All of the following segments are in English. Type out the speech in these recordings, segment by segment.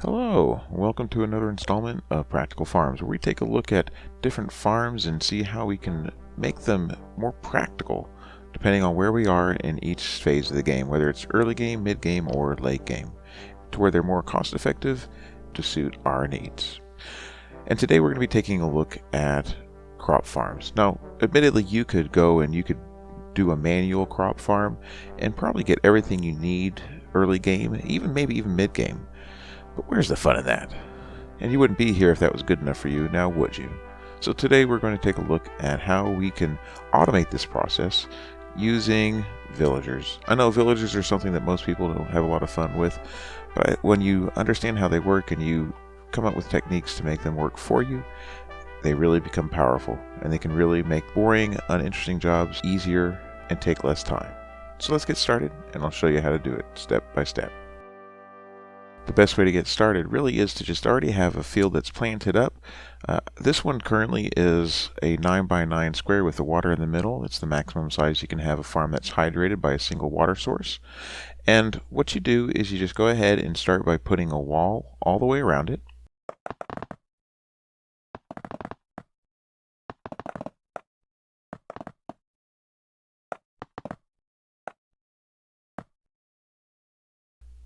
Hello, welcome to another installment of Practical Farms, where we take a look at different farms and see how we can make them more practical depending on where we are in each phase of the game, whether it's early game, mid game, or late game, to where they're more cost effective to suit our needs. And today we're going to be taking a look at crop farms. Now, admittedly, you could go and you could do a manual crop farm and probably get everything you need early game, maybe even mid game. But where's the fun in that? And you wouldn't be here if that was good enough for you, now would you? So today we're going to take a look at how we can automate this process using villagers. I know villagers are something that most people don't have a lot of fun with, but when you understand how they work and you come up with techniques to make them work for you, they really become powerful, and they can really make boring, uninteresting jobs easier and take less time. So let's get started, and I'll show you how to do it step by step. The best way to get started really is to just already have a field that's planted up. This one currently is a 9x9 square with the water in the middle. It's the maximum size you can have a farm that's hydrated by a single water source. And what you do is you just go ahead and start by putting a wall all the way around it.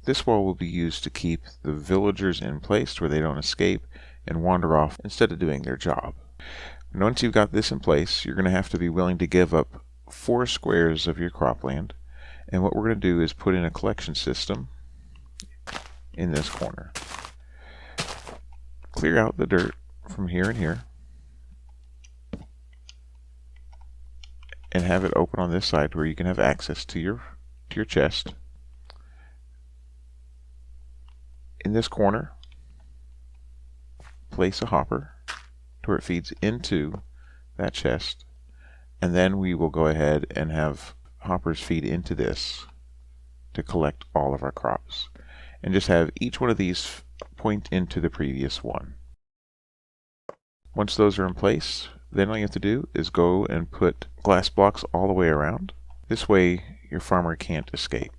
This wall will be used to keep the villagers in place where they don't escape and wander off instead of doing their job. And once you've got this in place, you're going to have to be willing to give up 4 squares of your cropland. And what we're going to do is put in a collection system in this corner. Clear out the dirt from here and here, and have it open on this side where you can have access to your chest. In this corner, place a hopper to where it feeds into that chest, and then we will go ahead and have hoppers feed into this to collect all of our crops, and just have each one of these point into the previous one. Once those are in place, then all you have to do is go and put glass blocks all the way around. This way your farmer can't escape,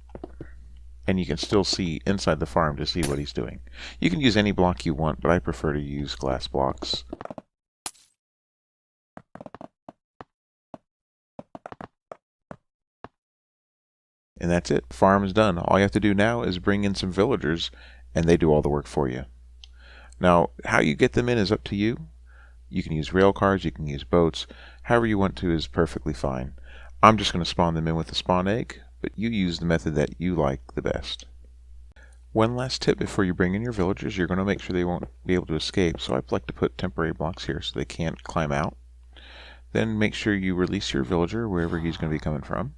and you can still see inside the farm to see what he's doing. You can use any block you want, but I prefer to use glass blocks. And that's it. Farm is done. All you have to do now is bring in some villagers, and they do all the work for you. Now, how you get them in is up to you. You can use rail cars, you can use boats. However you want to is perfectly fine. I'm just going to spawn them in with a spawn egg, but you use the method that you like the best. One last tip before you bring in your villagers: you're going to make sure they won't be able to escape, so I like to put temporary blocks here so they can't climb out. Then make sure you release your villager wherever he's going to be coming from.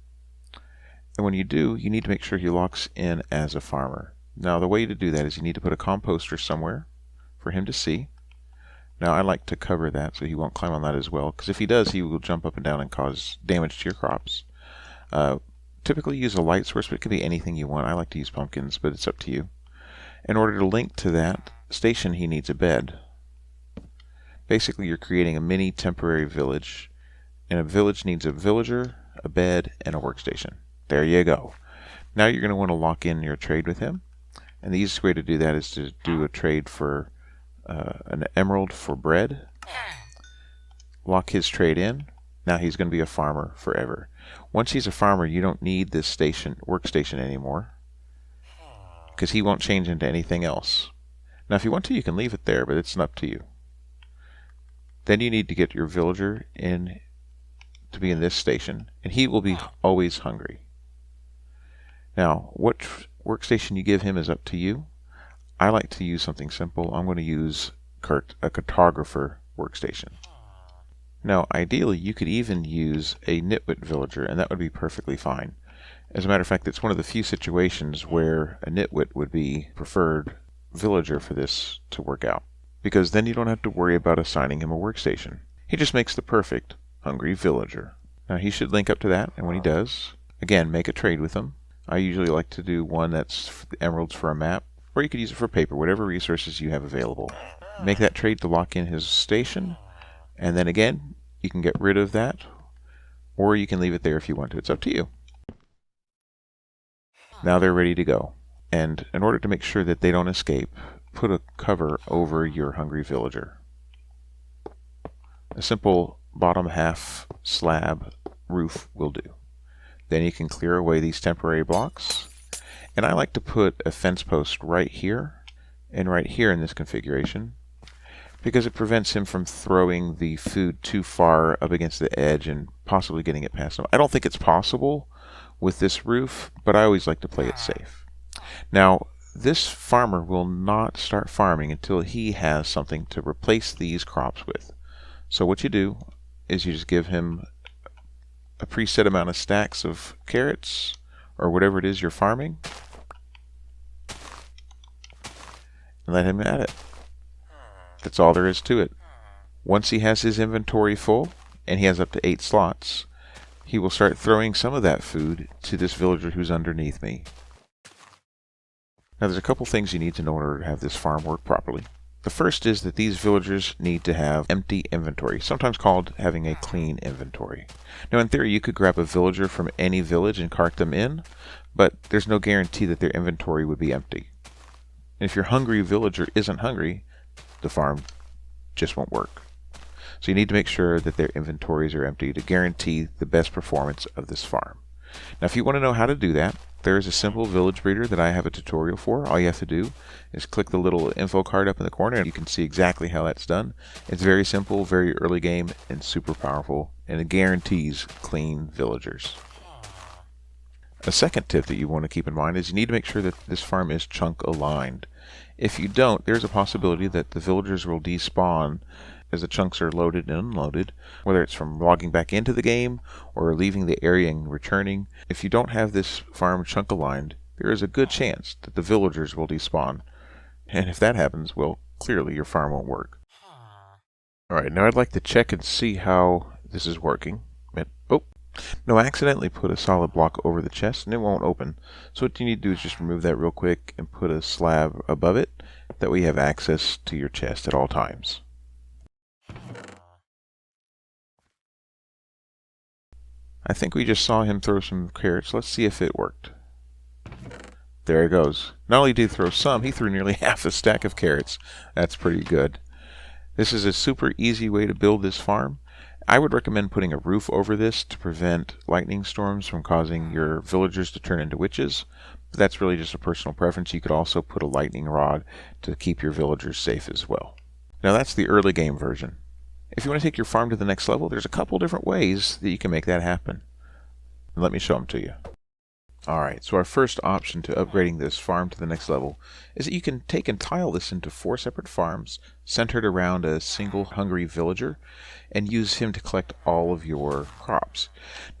And when you do, you need to make sure he locks in as a farmer. Now the way to do that is you need to put a composter somewhere for him to see. Now I like to cover that so he won't climb on that as well, because if he does, he will jump up and down and cause damage to your crops. Typically use a light source, but it can be anything you want. I like to use pumpkins, but it's up to you. In order to link to that station, he needs a bed. Basically, you're creating a mini temporary village, and a village needs a villager, a bed, and a workstation. There you go. Now you're going to want to lock in your trade with him, and the easiest way to do that is to do a trade for an emerald for bread. Lock his trade in. Now he's going to be a farmer forever. Once he's a farmer, you don't need this workstation anymore, because he won't change into anything else. Now if you want to, you can leave it there, but it's up to you. Then you need to get your villager in to be in this station, and he will be always hungry. Now what workstation you give him is up to you. I like to use something simple. I'm going to use a cartographer workstation. Now, ideally, you could even use a nitwit villager, and that would be perfectly fine. As a matter of fact, it's one of the few situations where a nitwit would be preferred villager for this to work out, because then you don't have to worry about assigning him a workstation. He just makes the perfect hungry villager. Now, he should link up to that, and when he does, again, make a trade with him. I usually like to do one that's emeralds for a map, or you could use it for paper, whatever resources you have available. Make that trade to lock in his station, and then again, you can get rid of that, or you can leave it there if you want to. It's up to you. Now they're ready to go. And in order to make sure that they don't escape, put a cover over your hungry villager. A simple bottom half slab roof will do. Then you can clear away these temporary blocks. And I like to put a fence post right here and right here in this configuration, because it prevents him from throwing the food too far up against the edge and possibly getting it past him. I don't think it's possible with this roof, but I always like to play it safe. Now, this farmer will not start farming until he has something to replace these crops with. So what you do is you just give him a preset amount of stacks of carrots or whatever it is you're farming, and let him at it. That's all there is to it. Once he has his inventory full, and he has up to 8 slots, he will start throwing some of that food to this villager who's underneath me. Now there's a couple things you need to know in order to have this farm work properly. The first is that these villagers need to have empty inventory, sometimes called having a clean inventory. Now in theory you could grab a villager from any village and cart them in, but there's no guarantee that their inventory would be empty. And if your hungry villager isn't hungry, the farm just won't work. So you need to make sure that their inventories are empty to guarantee the best performance of this farm. Now if you want to know how to do that, there is a simple village breeder that I have a tutorial for. All you have to do is click the little info card up in the corner and you can see exactly how that's done. It's very simple, very early game, and super powerful, and it guarantees clean villagers. A second tip that you want to keep in mind is you need to make sure that this farm is chunk aligned. If you don't, there's a possibility that the villagers will despawn as the chunks are loaded and unloaded, whether it's from logging back into the game or leaving the area and returning. If you don't have this farm chunk aligned, there is a good chance that the villagers will despawn. And if that happens, well, clearly your farm won't work. Alright, now I'd like to check and see how this is working. Oh, no, I accidentally put a solid block over the chest and it won't open. So what you need to do is just remove that real quick and put a slab above it. That way you have access to your chest at all times. I think we just saw him throw some carrots. Let's see if it worked. There he goes. Not only did he throw some, he threw nearly half a stack of carrots. That's pretty good. This is a super easy way to build this farm. I would recommend putting a roof over this to prevent lightning storms from causing your villagers to turn into witches. But that's really just a personal preference. You could also put a lightning rod to keep your villagers safe as well. Now that's the early game version. If you want to take your farm to the next level, there's a couple different ways that you can make that happen. Let me show them to you. Alright, so our first option to upgrading this farm to the next level is that you can take and tile this into 4 separate farms centered around a single hungry villager and use him to collect all of your crops.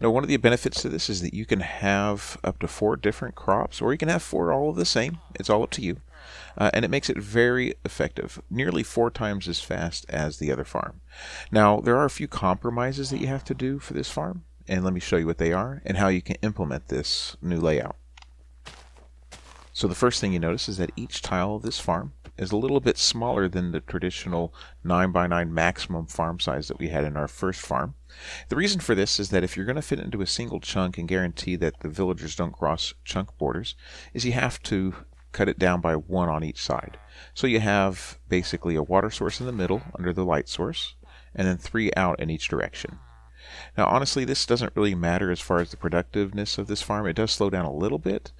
Now one of the benefits to this is that you can have up to 4 different crops, or you can have 4 all of the same. It's all up to you. And it makes it very effective, nearly 4 times as fast as the other farm. Now there are a few compromises that you have to do for this farm, and let me show you what they are and how you can implement this new layout. So the first thing you notice is that each tile of this farm is a little bit smaller than the traditional 9x9 maximum farm size that we had in our first farm. The reason for this is that if you're going to fit into a single chunk and guarantee that the villagers don't cross chunk borders, is you have to cut it down by 1 on each side. So you have basically a water source in the middle under the light source, and then 3 out in each direction. Now honestly, this doesn't really matter as far as the productiveness of this farm. It does slow down a little bit,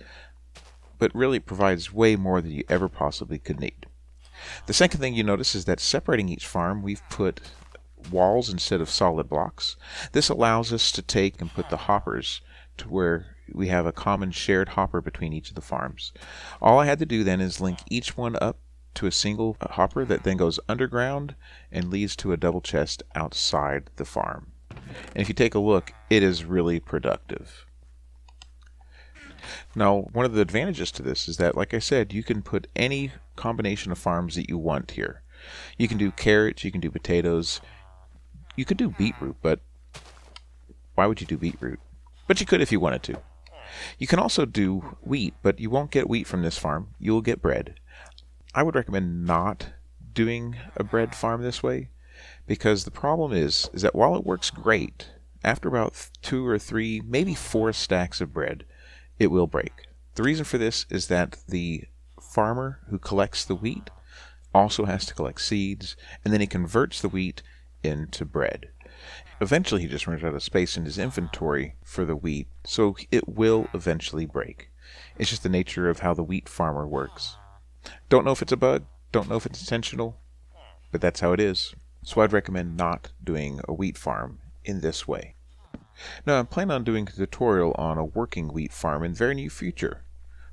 but really provides way more than you ever possibly could need. The second thing you notice is that separating each farm, we've put walls instead of solid blocks. This allows us to take and put the hoppers to where we have a common shared hopper between each of the farms. All I had to do then is link each one up to a single hopper that then goes underground and leads to a double chest outside the farm. And if you take a look, it is really productive. Now, one of the advantages to this is that, like I said, you can put any combination of farms that you want here. You can do carrots, you can do potatoes, you could do beetroot, but why would you do beetroot? But you could if you wanted to. You can also do wheat, but you won't get wheat from this farm. You'll get bread. I would recommend not doing a bread farm this way, because the problem is that while it works great, after about 2 or 3, maybe 4 stacks of bread, it will break. The reason for this is that the farmer who collects the wheat also has to collect seeds, and then he converts the wheat into bread. Eventually he just runs out of space in his inventory for the wheat, so it will eventually break. It's just the nature of how the wheat farmer works. Don't know if it's a bug, don't know if it's intentional, but that's how it is. So I'd recommend not doing a wheat farm in this way. Now, I'm planning on doing a tutorial on a working wheat farm in the very near future.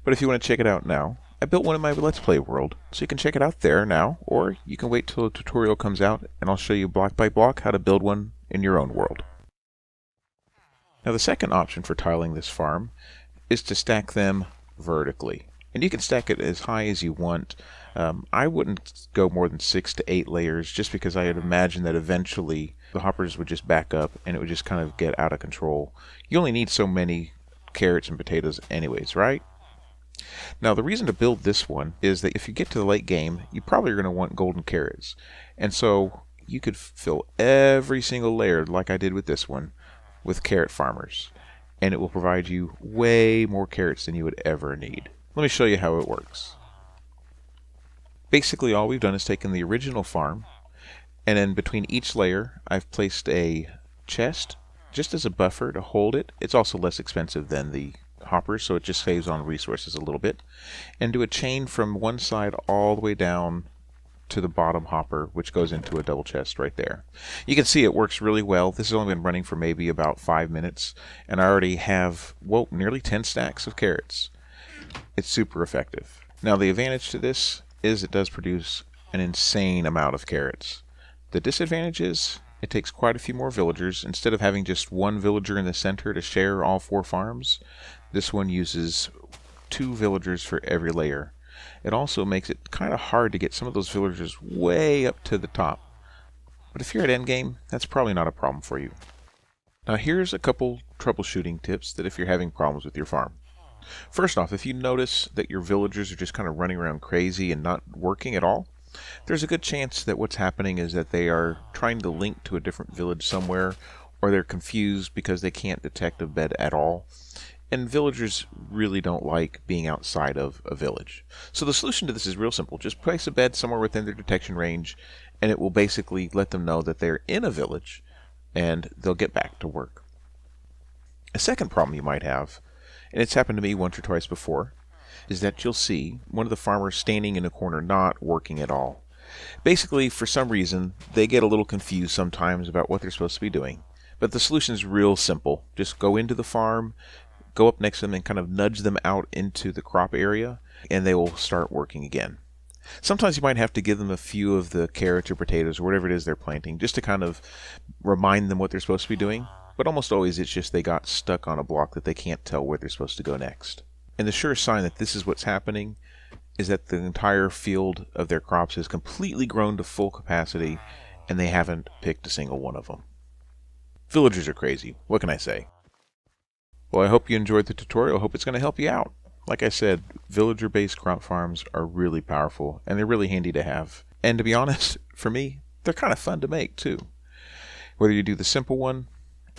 But if you want to check it out now, I built one in my Let's Play world, so you can check it out there now, or you can wait till the tutorial comes out and I'll show you block by block how to build one in your own world. Now, the second option for tiling this farm is to stack them vertically. And you can stack it as high as you want. I wouldn't go more than 6 to 8 layers just because I would imagine that eventually the hoppers would just back up and it would just kind of get out of control. You only need so many carrots and potatoes anyways, right? Now, the reason to build this one is that if you get to the late game, you probably are going to want golden carrots. And so you could fill every single layer, like I did with this one, with carrot farmers. And it will provide you way more carrots than you would ever need. Let me show you how it works. Basically, all we've done is taken the original farm, and then between each layer, I've placed a chest just as a buffer to hold it. It's also less expensive than the hoppers, so it just saves on resources a little bit. And do a chain from one side all the way down to the bottom hopper, which goes into a double chest right there. You can see it works really well. This has only been running for maybe about 5 minutes, and I already have, well, nearly 10 stacks of carrots. It's super effective. Now, the advantage to this is it does produce an insane amount of carrots. The disadvantage is it takes quite a few more villagers. Instead of having just one villager in the center to share all 4 farms, this one uses 2 villagers for every layer. It also makes it kind of hard to get some of those villagers way up to the top. But if you're at endgame, that's probably not a problem for you. Now, here's a couple troubleshooting tips that if you're having problems with your farm. First off, if you notice that your villagers are just kind of running around crazy and not working at all, there's a good chance that what's happening is that they are trying to link to a different village somewhere, or they're confused because they can't detect a bed at all. And villagers really don't like being outside of a village. So the solution to this is real simple. Just place a bed somewhere within their detection range, and it will basically let them know that they're in a village, and they'll get back to work. A second problem you might have, and it's happened to me once or twice before, is that you'll see one of the farmers standing in a corner not working at all. Basically, for some reason, they get a little confused sometimes about what they're supposed to be doing. But the solution is real simple. Just go into the farm, go up next to them and kind of nudge them out into the crop area, and they will start working again. Sometimes you might have to give them a few of the carrots or potatoes or whatever it is they're planting just to kind of remind them what they're supposed to be doing. But almost always it's just they got stuck on a block that they can't tell where they're supposed to go next. And the sure sign that this is what's happening is that the entire field of their crops has completely grown to full capacity and they haven't picked a single one of them. Villagers are crazy. What can I say? Well, I hope you enjoyed the tutorial. I hope it's going to help you out. Like I said, villager-based crop farms are really powerful and they're really handy to have. And to be honest, for me, they're kind of fun to make too. Whether you do the simple one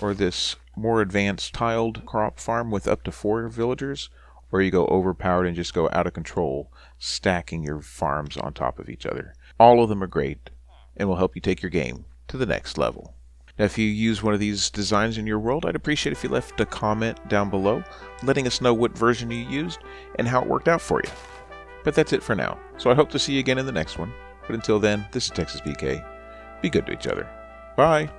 or this more advanced tiled crop farm with up to 4 villagers, or you go overpowered and just go out of control, stacking your farms on top of each other. All of them are great and will help you take your game to the next level. Now, if you use one of these designs in your world, I'd appreciate if you left a comment down below, letting us know what version you used and how it worked out for you. But that's it for now, so I hope to see you again in the next one. But until then, this is Texas BK. Be good to each other. Bye!